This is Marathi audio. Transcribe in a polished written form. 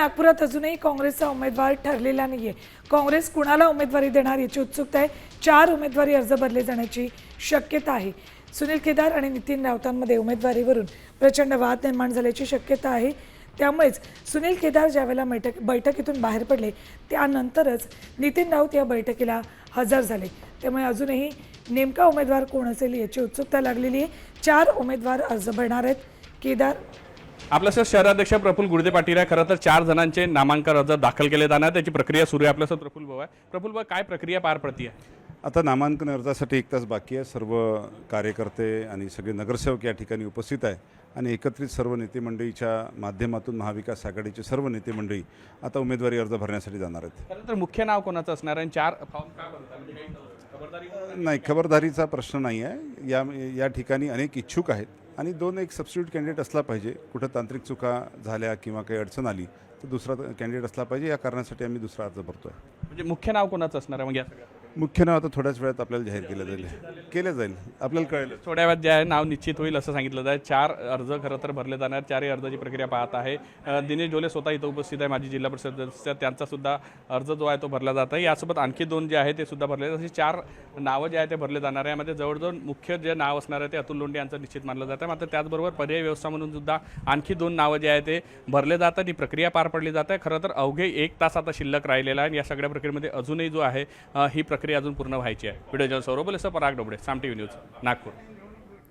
नागपुरात अजूनही काँग्रेसचा उमेदवार ठरलेला नाहीये. काँग्रेस कुणाला उमेदवारी देणार याची उत्सुकता आहे. 4 उमेदवारी अर्ज भरले जाण्याची शक्यता आहे. सुनील केदार आणि नितीन राऊतांमध्ये उमेदवारीवरून प्रचंड वाद निर्माण झाल्याची शक्यता आहे. त्यामुळेच सुनील केदार ज्यावेळेला बैठकीतून बाहेर पडले त्यानंतरच नितीन राऊत या बैठकीला हजर झाले. त्यामुळे अजूनही नेमका उमेदवार कोण असेल याची उत्सुकता लागलेली आहे. 4 उमेदवार अर्ज भरणार आहेत. केदार आपल्यासोबत शहराध्यक्ष प्रफुल्ल गुडदे पाटील आहे. खरं तर 4 जणांचे नामांकन अर्ज दाखल केले जाणार, त्याची प्रक्रिया सुरू आहे. आपल्यासोबत प्रफुल्ल भाऊ आहे. प्रफुल्ल भाऊ, काय प्रक्रिया पार पडते आहे? आता नामांकन अर्जासाठी 1 तास बाकी आहे. सर्व कार्यकर्ते आणि सगळे नगरसेवक या ठिकाणी उपस्थित आहे आणि एकत्रित सर्व नेते मंडळीच्या माध्यमातून महाविकास आघाडीचे सर्व नेते मंडळी आता उमेदवारी अर्ज भरण्यासाठी जाणार आहेत. खरं तर मुख्य नाव कोणाचं असणार आहे? 4 फॉर्म का भरतात? म्हणजे काही खबरदारी नाही, खबरदारीचा प्रश्न नाही आहे. या ठिकाणी अनेक इच्छुक आहेत आणि 2 एक सबस्टिट्यूट कॅन्डिडेट असला पाहिजे. कुठं तांत्रिक चुका झाल्या किंवा काही अडचण आली तर दुसरा कॅन्डिडेट असला पाहिजे. या कारणासाठी आम्ही दुसरा अर्ज भरतो आहे. म्हणजे मुख्य नाव कोणाचं असणार आहे? मग या सगळ्या मुख्य नाव आता थोड्याच वेळात आपल्याला जाहीर केलं जाईल. आपल्याला कळेल. थोड्या वेळात जे आहे नाव निश्चित होईल असं सांगितलं जाईल. 4 अर्ज खरं तर भरले जाणार. 4ही अर्जाची प्रक्रिया पाहत आहे. दिनेश डोले स्वतः इथं उपस्थित आहे, माजी जिल्हा परिषद सदस्य. त्यांचा सुद्धा अर्ज जो आहे तो भरला जात आहे. यासोबत आणखी 2 जे आहे ते सुद्धा भरले. अशी 4 नावं जे आहे ते भरले जाणार आहे. यामध्ये जवळजवळ मुख्य जे नाव असणार आहे ते अतुल लोंढे यांचं निश्चित मानलं जातं. मात्र त्याचबरोबर पर्यायी व्यवस्था म्हणून सुद्धा आणखी 2 नावं जे आहे ते भरले जातात. ही प्रक्रिया पार पडली जात आहे. खरं तर अवघे 1 तास आता शिल्लक राहिलेला आहे आणि या सगळ्या प्रक्रियेमध्ये अजूनही जो आहे ही प्रक्रिया अजून पूर्ण व्हायची आहे. व्हिडिओ जर्नलिस्ट सौरभ बोलेसह पराग डोबळे, साम टीव्ही न्यूज, नागपूर.